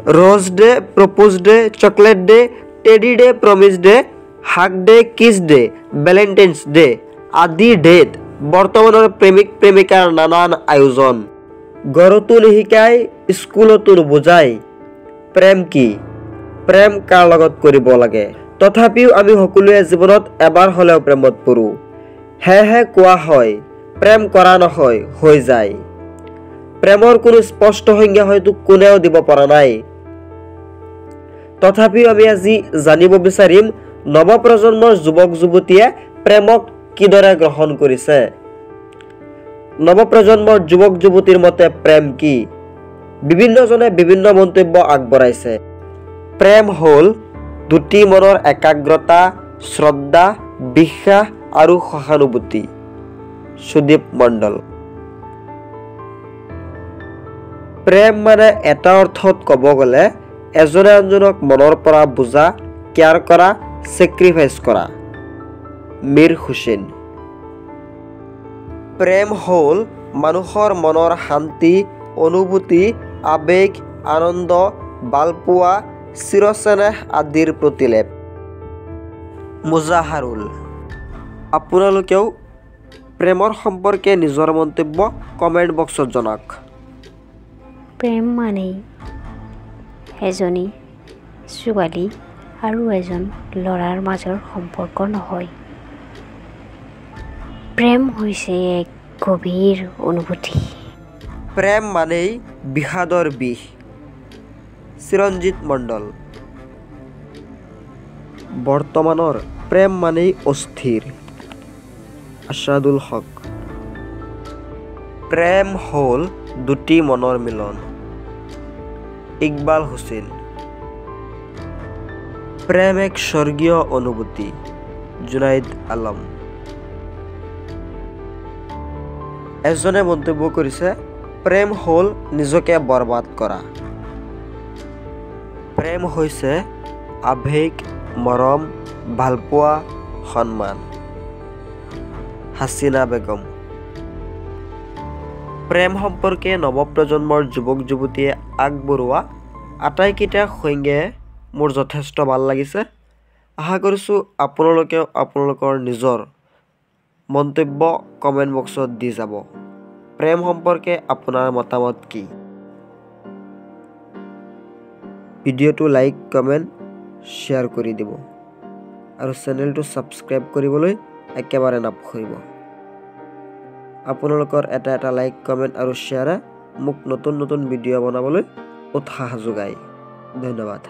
रोज day, propose day, chocolate day, teddy day, promise day, hug day, kiss day, valentine's day আদি ডেত বৰ্তমানৰ প্ৰেমিক প্ৰেমিকাৰ নানান আয়োজন। ঘৰতো নিশিকাই, স্কুলতো নুবুজাই প্ৰেম কি, প্ৰেম কাৰ লগত কৰিব লাগে। তথাপিও আমি সকলোৱে জীৱনত এবাৰ হ'লেও প্ৰেমত পৰোঁ। সেয়েহে কোৱা হয় প্ৰেম কৰা নহয়, হৈ যায়। প্ৰেমৰ কোনো স্পষ্ট সংজ্ঞা হয়তো কোনেও দিব পৰা নাই। তথাপিও আমি আজি জানিব বিচাৰিম নৱপ্ৰজন্মৰ যুৱক যুৱতীয়ে প্ৰেমক কিদৰে গ্ৰহণ কৰিছে। নৱপ্ৰজন্মৰ যুৱক যুৱতীৰ মতে প্ৰেম কি? বিভিন্নজনে বিভিন্ন মন্তব্য আগবঢ়াইছে। প্ৰেম হ'ল দুটি মনৰ একাগ্ৰতা, শ্ৰদ্ধা, বিশ্বাস আৰু সহানুভূতি। সুদীপ মণ্ডল। প্ৰেম মানে এটা অৰ্থত ক'ব গ'লে এজনে আনজনক মনৰ পৰা বুজা, কেয়াৰ কৰা, চেক্ৰিফাইচ কৰা। মীৰ হুছেইন। প্ৰেম হ'ল মানুহৰ মনৰ শান্তি, অনুভূতি, আবেগ, আনন্দ, ভালপোৱা, চিৰচেনেহ আদিৰ প্ৰতিলেপ। মুজাহাৰুল। আপোনালোকেও প্ৰেমৰ সম্পৰ্কে নিজৰ মন্তব্য কমেণ্ট বক্সত জনাওক। প্ৰেম মানেই এজনী ছোৱালী আৰু এজন ল'ৰাৰ মাজৰ সম্পৰ্ক নহয়। প্ৰেম হৈছে এক গভীৰ অনুভূতি। প্ৰেম মানেই বিষাদৰ বিষ। চিৰঞ্জিত মণ্ডল। বৰ্তমানৰ প্ৰেম মানেই অস্থিৰ। আছাদুল হক। প্ৰেম হ'ল দুটি মনৰ মিলন। ইকবাল হুছেইন। প্ৰেম এক স্বৰ্গীয় অনুভূতি। জুনাইদ আলম। এজনে মন্তব্য কৰিছে প্ৰেম হ'ল নিজকে বৰবাদ কৰা। প্ৰেম হৈছে আবেগ, মৰম, ভালপোৱা, সন্মান। হাছিনা বেগম। প্ৰেম সম্পৰ্কে নৱপ্ৰজন্মৰ যুৱক যুৱতীয়ে আগবঢ়োৱা আটাইকেইটা সংজ্ঞাই মোৰ যথেষ্ট ভাল লাগিছে। আশা কৰিছোঁ আপোনালোকেও আপোনালোকৰ নিজৰ মন্তব্য কমেণ্ট বক্সত দি যাব। প্ৰেম সম্পৰ্কে আপোনাৰ মতামত কি? ভিডিঅ'টো লাইক, কমেণ্ট, শ্বেয়াৰ কৰি দিব আৰু চেনেলটো ছাবস্ক্ৰাইব কৰিবলৈ একেবাৰে নাপাহৰিব। আপোনালোকৰ এটা লাইক, কমেণ্ট আৰু শ্বেয়াৰে মোক নতুন নতুন ভিডিঅ' বনাবলৈ উৎসাহ যোগায়। ধন্যবাদ।